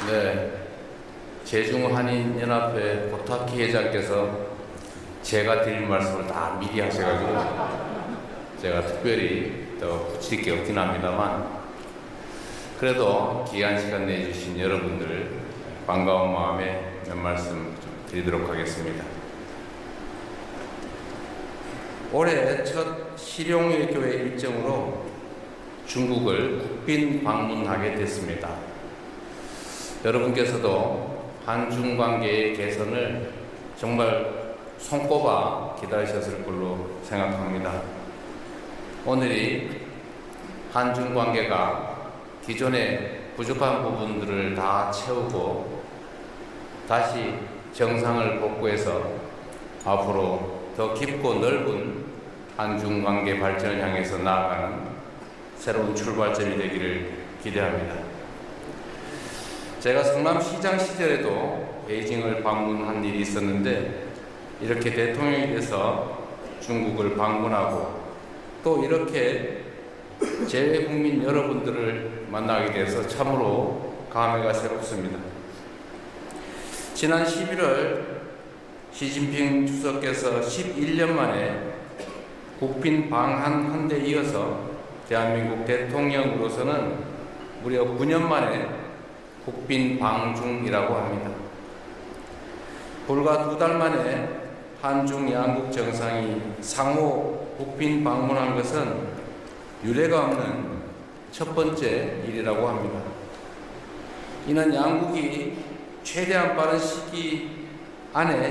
네, 제중한인연합회 고타키 회장께서 제가 드릴 말씀을 다 미리 하셔가지고 제가 특별히 더 붙일 게 없긴 합니다만, 그래도 귀한 시간 내주신 여러분들 반가운 마음에 몇 말씀 좀 드리도록 하겠습니다. 올해 첫 실용외교회 일정으로 중국을 국빈 방문하게 됐습니다. 여러분께서도 한중 관계의 개선을 정말 손꼽아 기다리셨을 걸로 생각합니다. 오늘이 한중 관계가 기존의 부족한 부분들을 다 채우고 다시 정상을 복구해서 앞으로 더 깊고 넓은 한중 관계 발전을 향해서 나아가는 새로운 출발점이 되기를 기대합니다. 제가 성남시장 시절에도 베이징을 방문한 일이 있었는데, 이렇게 대통령이 돼서 중국을 방문하고 또 이렇게 재외국민 여러분들을 만나게 돼서 참으로 감회가 새롭습니다. 지난 11월 시진핑 주석께서 11년 만에 국빈 방한 데 이어서 대한민국 대통령으로서는 무려 9년 만에 국빈 방중이라고 합니다. 불과 2달 만에 한중 양국 정상이 상호 국빈 방문한 것은 유례가 없는 첫 번째 일이라고 합니다. 이는 양국이 최대한 빠른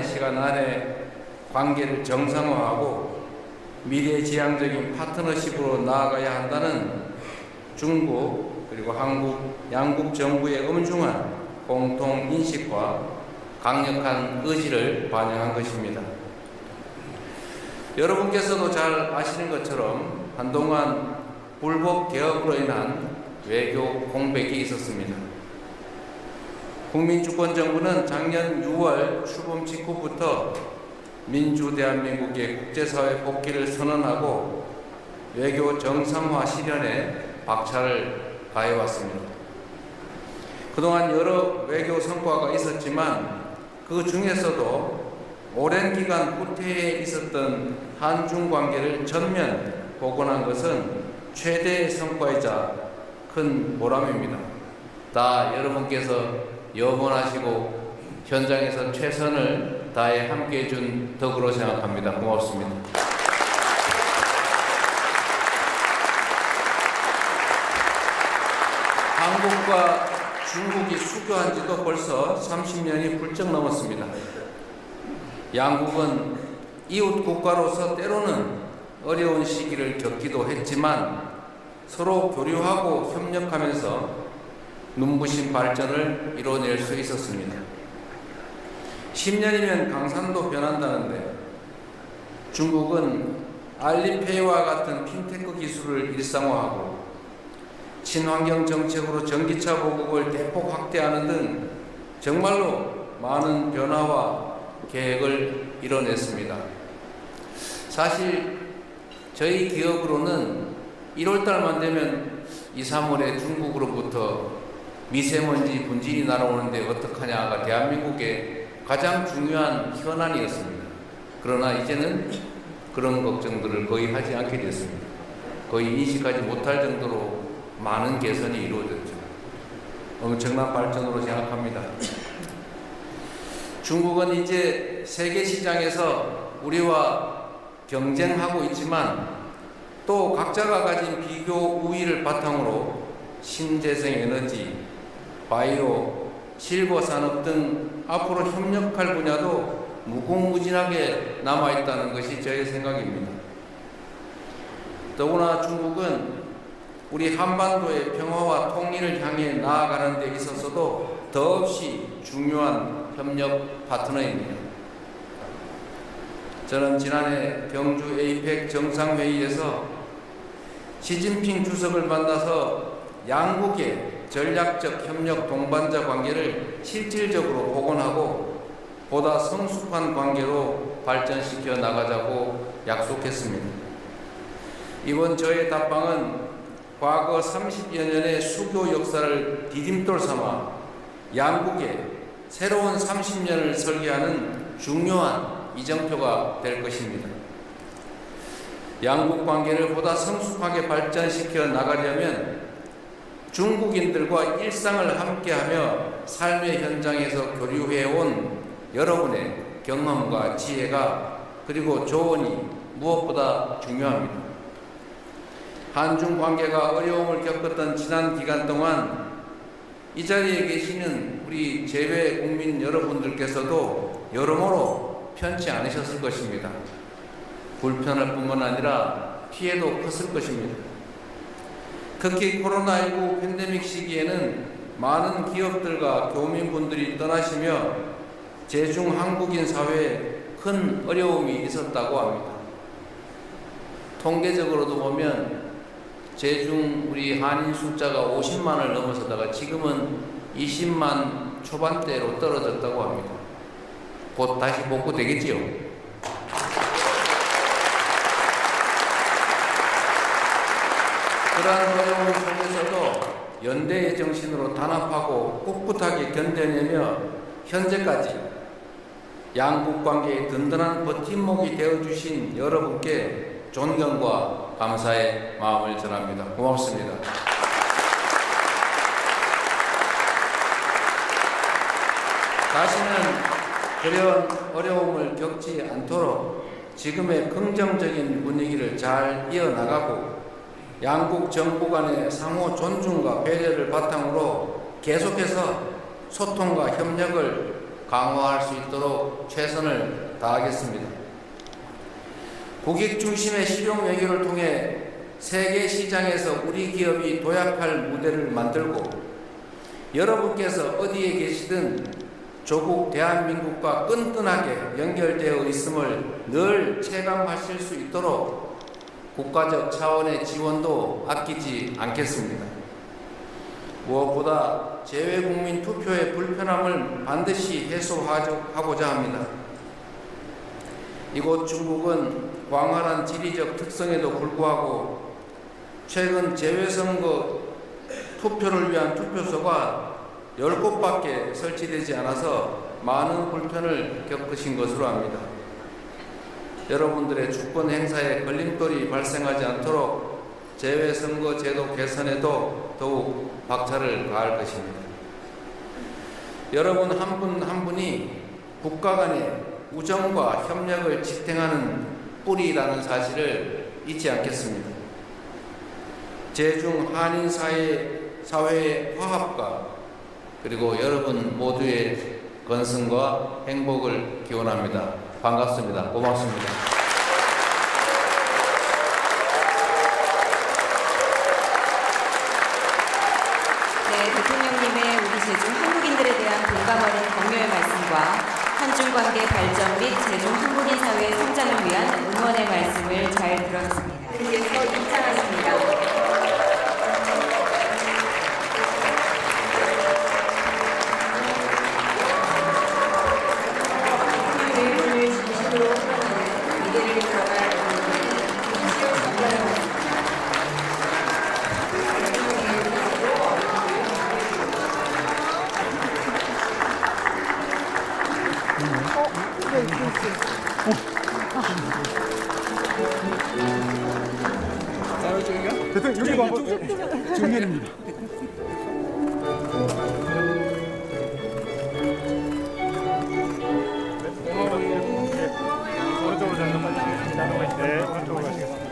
시간 안에 관계를 정상화하고 미래지향적인 파트너십으로 나아가야 한다는 중국 그리고 한국 양국 정부의 엄중한 공통 인식과 강력한 의지를 반영한 것입니다. 여러분께서도 잘 아시는 것처럼 한동안 불법 개혁으로 인한 외교 공백이 있었습니다. 국민주권정부는 작년 6월 출범 직후부터 민주 대한민국의 국제사회 복귀를 선언하고 외교 정상화 실현에 박차를 가해왔습니다. 그동안 여러 외교 성과가 있었지만 그 중에서도 오랜 기간 후퇴해 있었던 한중 관계를 전면 복원한 것은 최대의 성과이자 큰 보람입니다. 다 여러분께서 염원하시고 현장에서 최선을 다해 함께해 준 덕으로 생각합니다. 고맙습니다. 한국과 중국이 수교한 지도 벌써 30년이 훌쩍 넘었습니다. 양국은 이웃 국가로서 때로는 어려운 시기를 겪기도 했지만 서로 교류하고 협력하면서 눈부신 발전을 이뤄낼 수 있었습니다. 10년이면 강산도 변한다는데 중국은 알리페이와 같은 핀테크 기술을 일상화하고 친환경 정책으로 전기차 보급을 대폭 확대하는 등 정말로 많은 변화와 계획을 이뤄냈습니다. 사실 저희 기업으로는 1월달만 되면 2, 3월에 중국으로부터 미세먼지 분진이 날아오는데 어떡하냐가 대한민국의 가장 중요한 현안이었습니다. 그러나 이제는 그런 걱정들을 거의 하지 않게 됐습니다. 거의 인식하지 못할 정도로 많은 개선이 이루어졌죠. 엄청난 발전으로 생각합니다. 중국은 이제 세계 시장에서 우리와 경쟁하고 있지만 또 각자가 가진 비교 우위를 바탕으로 신재생 에너지, 바이오, 실버 산업 등 앞으로 협력할 분야도 무궁무진하게 남아있다는 것이 저의 생각입니다. 더구나 중국은 우리 한반도의 평화와 통일을 향해 나아가는 데 있어서도 더없이 중요한 협력 파트너입니다. 저는 지난해 경주 에이펙 정상회의에서 시진핑 주석을 만나서 양국의 전략적 협력 동반자 관계를 실질적으로 복원하고 보다 성숙한 관계로 발전시켜 나가자고 약속했습니다. 이번 저의 답방은 과거 30여 년의 수교 역사를 디딤돌 삼아 양국의 새로운 30년을 설계하는 중요한 이정표가 될 것입니다. 양국 관계를 보다 성숙하게 발전시켜 나가려면 중국인들과 일상을 함께하며 삶의 현장에서 교류해온 여러분의 경험과 지혜가 그리고 조언이 무엇보다 중요합니다. 한중 관계가 어려움을 겪었던 지난 기간 동안 이 자리에 계시는 우리 재외 국민 여러분들께서도 여러모로 편치 않으셨을 것입니다. 불편할 뿐만 아니라 피해도 컸을 것입니다. 특히 코로나19 팬데믹 시기에는 많은 기업들과 교민분들이 떠나시며 제중 한국인 사회에 큰 어려움이 있었다고 합니다. 통계적으로도 보면 제중 우리 한인 숫자가 50만을 넘어서다가 지금은 20만 초반대로 떨어졌다고 합니다. 곧 다시 복구되겠지요. 그러한 어려움 속에서도 연대의 정신으로 단합하고 꿋꿋하게 견뎌내며 현재까지 양국 관계의 든든한 버팀목이 되어주신 여러분께 존경과 감사의 마음을 전합니다. 고맙습니다. 다시는 그런 어려움을 겪지 않도록 지금의 긍정적인 분위기를 잘 이어나가고 양국 정부 간의 상호 존중과 배려를 바탕으로 계속해서 소통과 협력을 강화할 수 있도록 최선을 다하겠습니다. 국익 중심의 실용 외교를 통해 세계 시장에서 우리 기업이 도약할 무대를 만들고 여러분께서 어디에 계시든 조국 대한민국과 끈끈하게 연결되어 있음을 늘 체감하실 수 있도록 국가적 차원의 지원도 아끼지 않겠습니다. 무엇보다 재외국민 투표의 불편함을 반드시 해소하고자 합니다. 이곳 중국은 광활한 지리적 특성에도 불구하고 최근 재외선거 투표를 위한 투표소가 10곳밖에 설치되지 않아서 많은 불편을 겪으신 것으로 압니다. 여러분들의 주권 행사에 걸림돌이 발생하지 않도록 재외선거 제도 개선에도 더욱 박차를 가할 것입니다. 여러분 한 분 한 분이 국가 간의 우정과 협력을 지탱하는 뿌리라는 사실을 잊지 않겠습니다. 제중 한인 사회의 화합과 그리고 여러분 모두의 건승과 행복을 기원합니다. 반갑습니다. 고맙습니다. 네, 대통령님의 우리 제중 한국인들에 대한 공감 어린 격려의 말씀과 한중 관계 발전 및 제중 한국인 사회의 성장을 위한 응원의 말씀을 잘 들었습니다. 그래서 입장하십니다. 대통령 여기도 한번 정면입니다. 오른쪽으로 잠깐만. 네, 오른쪽으로 가시겠습니다.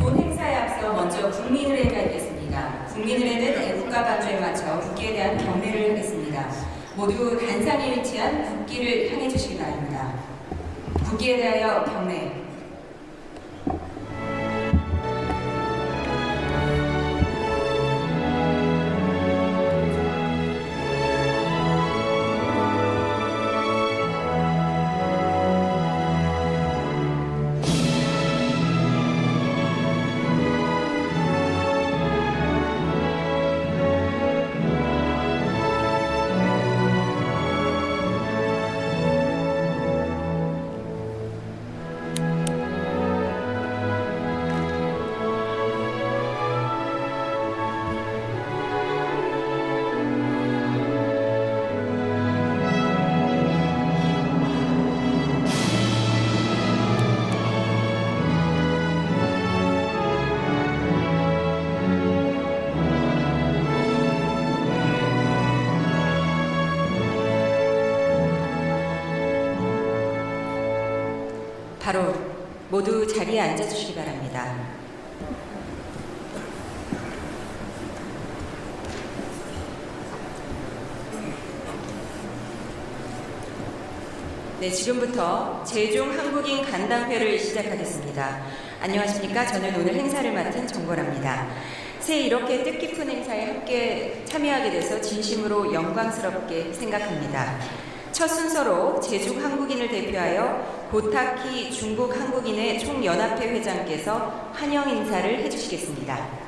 본 행사에 앞서 먼저 국민의례가 있겠습니다. 국민의례는 애국가 반주에 맞춰 국기에 대한 경례를 하겠습니다. 모두 단상에 위치한 국기 국기를 향해 주시기 바랍니다. 국기에 대하여 경례. 바로 모두 자리에 앉아주시기 바랍니다. 네, 지금부터 제중 한국인 간담회를 시작하겠습니다. 안녕하십니까? 저는 오늘 행사를 맡은 정보랍니다. 새해 이렇게 뜻깊은 행사에 함께 참여하게 돼서 진심으로 영광스럽게 생각합니다. 첫 순서로 제중 한국인을 대표하여 고타키 중국 한국인의 총연합회 회장께서 환영 인사를 해주시겠습니다.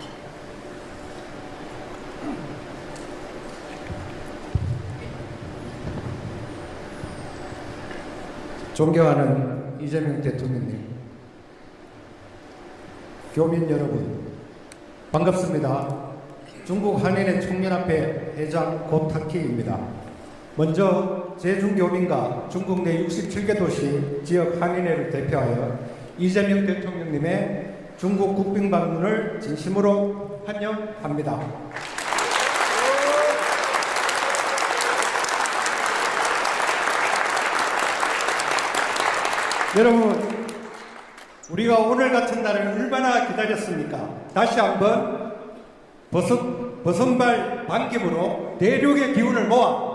존경하는 이재명 대통령님, 교민 여러분, 반갑습니다. 중국 한인의 총연합회 회장 고타키입니다. 먼저 제중교민과 중국 내 67개 도시 지역 한인회를 대표하여 이재명 대통령님의 중국 국빈 방문을 진심으로 환영합니다. 여러분, 우리가 오늘 같은 날을 얼마나 기다렸습니까? 다시 한번 버선발 반김으로 대륙의 기운을 모아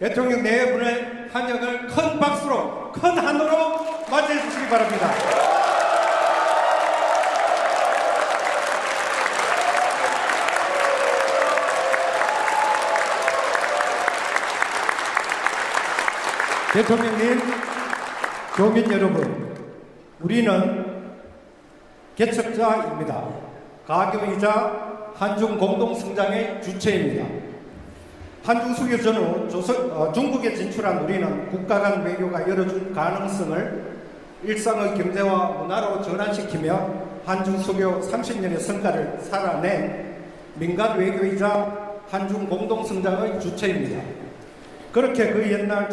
대통령 네 분의 환영을 큰 박수로, 큰 한으로 맞이해 주시기 바랍니다. 대통령님, 교민 여러분, 우리는 개척자입니다. 가교이자 한중 공동성장의 주체입니다. 한중 수교 전후 중국에 진출한 우리는 국가 간 외교가 열어준 가능성을 일상의 경제와 문화로 전환시키며 한중 수교 30년의 성과를 살아낸 민간 외교이자 한중 공동성장의 주체입니다. 그렇게 그 옛날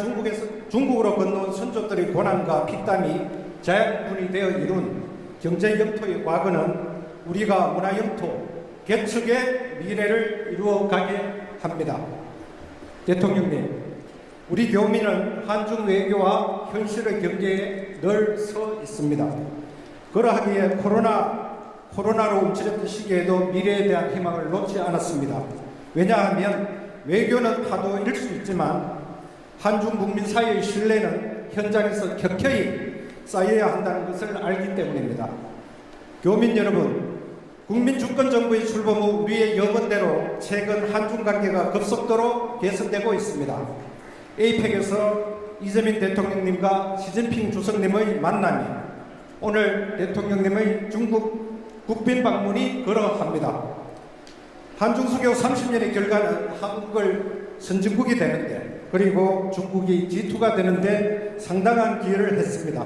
중국으로 건너온 선조들의 고난과 피땀이 자양분이 되어 이룬 경제 영토의 과거는 우리가 문화 영토, 개척의 미래를 이루어가게 합니다. 대통령님, 우리 교민은 한중 외교와 현실의 경계에 늘 서 있습니다. 그러하기에 코로나로 움츠렸던 시기에도 미래에 대한 희망을 놓지 않았습니다. 왜냐하면 외교는 파도일 수 있지만 한중 국민 사이의 신뢰는 현장에서 격혀이 쌓여야 한다는 것을 알기 때문입니다. 교민 여러분, 국민주권정부의 출범 후 우리의 여건대로 최근 한중 관계가 급속도로 개선되고 있습니다. 에이펙에서 이재명 대통령님과 시진핑 주석님의 만남이 오늘 대통령님의 중국 국빈 방문이 그러합니다. 한중 수교 30년의 결과는 한국을 선진국이 되는데, 그리고 중국이 G2가 되는데 상당한 기여를 했습니다.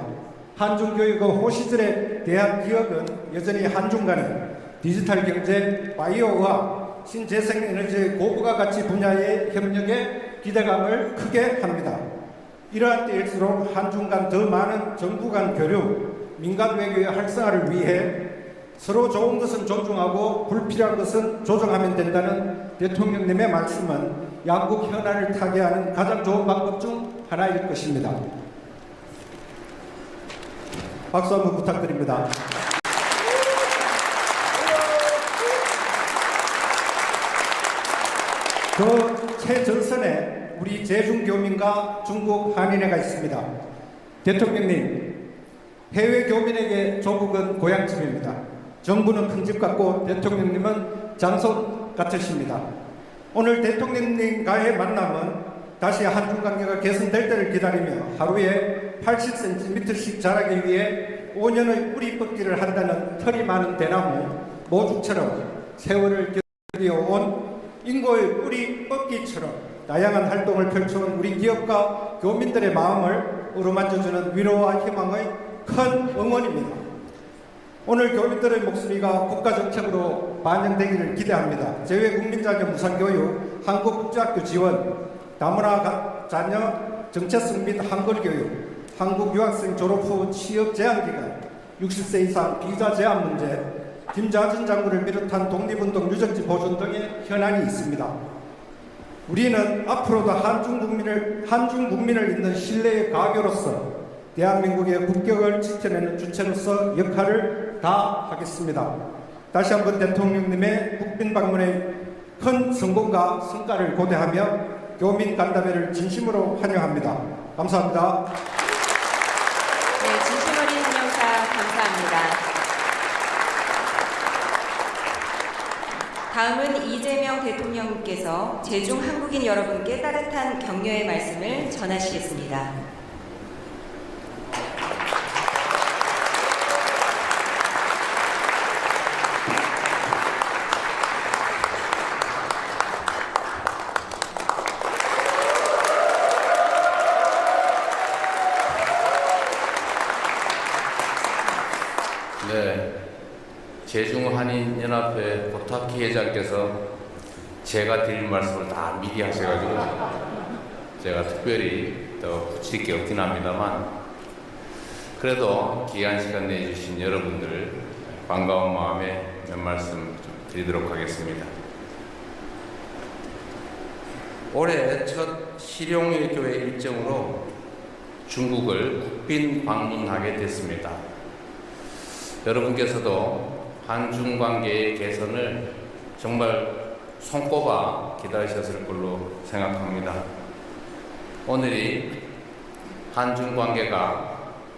한중 교육의 호시절에 대한 기억은 여전히 한중 간의 디지털 경제, 바이오와 신재생에너지의 고부가 가치 분야의 협력에 기대감을 크게 합니다. 이러한 때일수록 한중 간 더 많은 정부 간 교류, 민간 외교의 활성화를 위해 서로 좋은 것은 존중하고 불필요한 것은 조정하면 된다는 대통령님의 말씀은 양국 현안을 타개하는 가장 좋은 방법 중 하나일 것입니다. 박수 한번 부탁드립니다. 그 최전선에 우리 제중교민과 중국 한인회가 있습니다. 대통령님, 해외 교민에게 조국은 고향집입니다. 정부는 큰 집 같고 대통령님은 장손 같으십니다. 오늘 대통령님과의 만남은 다시 한중 관계가 개선될 때를 기다리며 하루에 80cm씩 자라기 위해 5년의 뿌리 뽑기를 한다는 털이 많은 대나무 모죽처럼 세월을 견뎌온 인고의 뿌리 뽑기처럼 다양한 활동을 펼쳐온 우리 기업과 교민들의 마음을 어루만져주는 위로와 희망의 큰 응원입니다. 오늘 교민들의 목소리가 국가정책으로 반영되기를 기대합니다. 재외국민자격 무상교육, 한국국제학교 지원, 다문화 자녀 정체성 및 한글교육, 한국 유학생 졸업 후 취업 제한기간, 60세 이상 비자 제한 문제, 김자진 장군을 비롯한 독립운동 유적지 보존 등의 현안이 있습니다. 우리는 앞으로도 한중 국민을 잇는 신뢰의 가교로서 대한민국의 국격을 지켜내는 주체로서 역할을 다하겠습니다. 다시 한번 대통령님의 국빈 방문의 큰 성공과 성과를 고대하며 교민 간담회를 진심으로 환영합니다. 감사합니다. 네, 진심 어린 환영사 감사합니다. 다음은 이재명 대통령님께서 제중 한국인 여러분께 따뜻한 격려의 말씀을 전하시겠습니다. 네, 제중한인연합회 고타키 회장께서 제가 드릴 말씀을 다 미리 하셔가지고 제가 특별히 더 붙일 게 없긴 합니다만 그래도 귀한 시간 내주신 여러분들 반가운 마음에 몇 말씀 좀 드리도록 하겠습니다. 올해 첫 실용외교회 일정으로 중국을 국빈 방문하게 됐습니다. 여러분께서도 한중 관계의 개선을 정말 손꼽아 기다리셨을 걸로 생각합니다. 오늘이 한중 관계가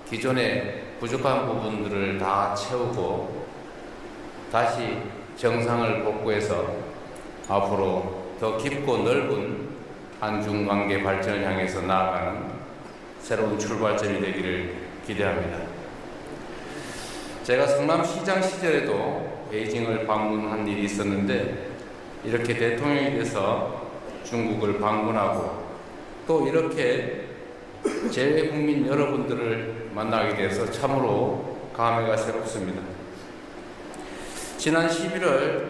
기존의 부족한 부분들을 다 채우고 다시 정상을 복구해서 앞으로 더 깊고 넓은 한중 관계 발전을 향해서 나아가는 새로운 출발점이 되기를 기대합니다. 제가 성남시장 시절에도 베이징을 방문한 일이 있었는데 이렇게 대통령이 돼서 중국을 방문하고 또 이렇게 재외국민 여러분들을 만나게 돼서 참으로 감회가 새롭습니다. 지난 11월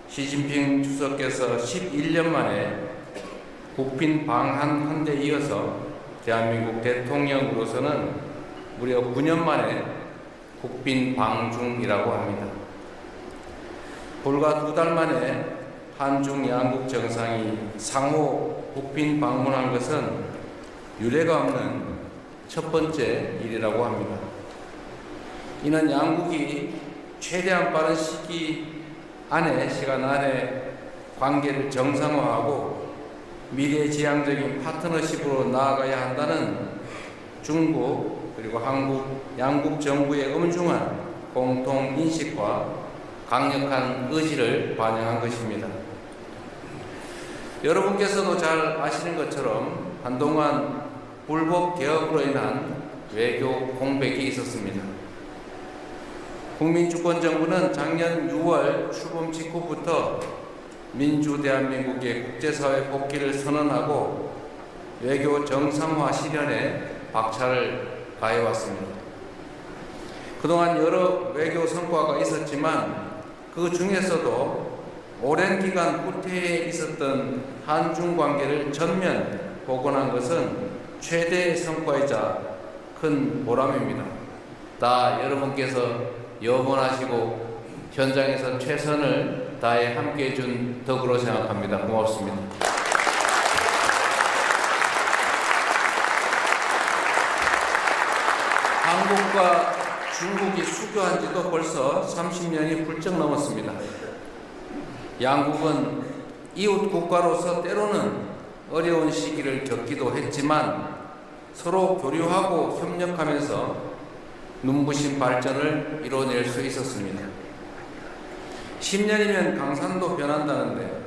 시진핑 주석께서 11년 만에 국빈 방한 데 이어서 대한민국 대통령으로서는 무려 9년 만에 국빈 방중이라고 합니다. 불과 2달 만에 한중 양국 정상이 상호 국빈 방문한 것은 유례가 없는 첫 번째 일이라고 합니다. 이는 양국이 최대한 빠른 시간 안에 관계를 정상화하고 미래지향적인 파트너십으로 나아가야 한다는 중국 그리고 한국 양국 정부의 엄중한 공통 인식과 강력한 의지를 반영한 것입니다. 여러분께서도 잘 아시는 것처럼 한동안 불법 개혁으로 인한 외교 공백이 있었습니다. 국민주권정부는 작년 6월 출범 직후부터 민주 대한민국의 국제사회 복귀를 선언하고 외교 정상화 실현에 박차를 가해왔습니다. 그동안 여러 외교 성과가 있었지만 그 중에서도 오랜 기간 후퇴해 있었던 한중 관계를 전면 복원한 것은 최대의 성과이자 큰 보람입니다. 다 여러분께서 염원하시고 현장에서 최선을 다해 함께해 준 덕으로 생각합니다. 고맙습니다. 한국과 중국이 수교한 지도 벌써 30년이 훌쩍 넘었습니다. 양국은 이웃 국가로서 때로는 어려운 시기를 겪기도 했지만 서로 교류하고 협력하면서 눈부신 발전을 이뤄낼 수 있었습니다. 10년이면 강산도 변한다는데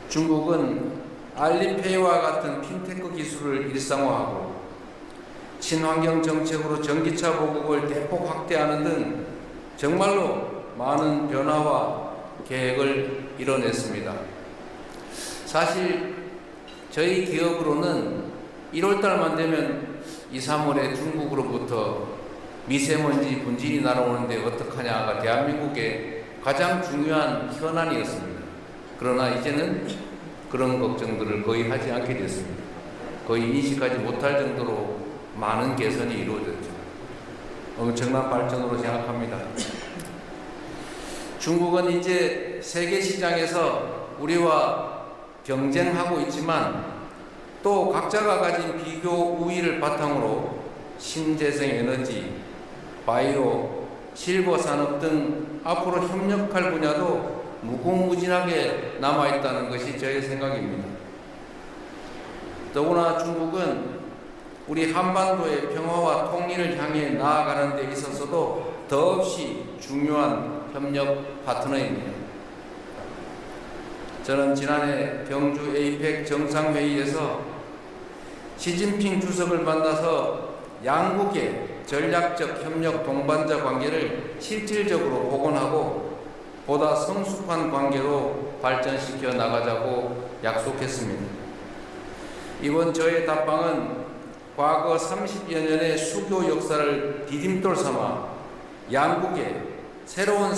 중국은 알리페이와 같은 핀테크 기술을 일상화하고 친환경 정책으로 전기차 보급을 대폭 확대하는 등 정말로 많은 변화와 계획을 이뤄냈습니다. 사실 저희 기업으로는 1월달만 되면 2, 3월에 중국으로부터 미세먼지 분진이 날아오는데 어떡하냐가 대한민국의 가장 중요한 현안이었습니다. 그러나 이제는 그런 걱정들을 거의 하지 않게 됐습니다. 거의 인식하지 못할 정도로 많은 개선이 이루어졌죠. 엄청난 발전으로 생각합니다. 중국은 이제 세계 시장에서 우리와 경쟁하고 있지만 또 각자가 가진 비교 우위를 바탕으로 신재생 에너지, 바이오, 실버 산업 등 앞으로 협력할 분야도 무궁무진하게 남아있다는 것이 저의 생각입니다. 더구나 중국은 우리 한반도의 평화와 통일을 향해 나아가는 데 있어서도 더없이 중요한 협력 파트너입니다. 저는 지난해 경주 에이펙 정상회의에서 시진핑 주석을 만나서 양국의 전략적 협력 동반자 관계를 실질적으로 복원하고 보다 성숙한 관계로 발전시켜 나가자고 약속했습니다. 이번 저의 답방은 과거 30여 년의 수교 역사를 디딤돌 삼아 양국의 새로운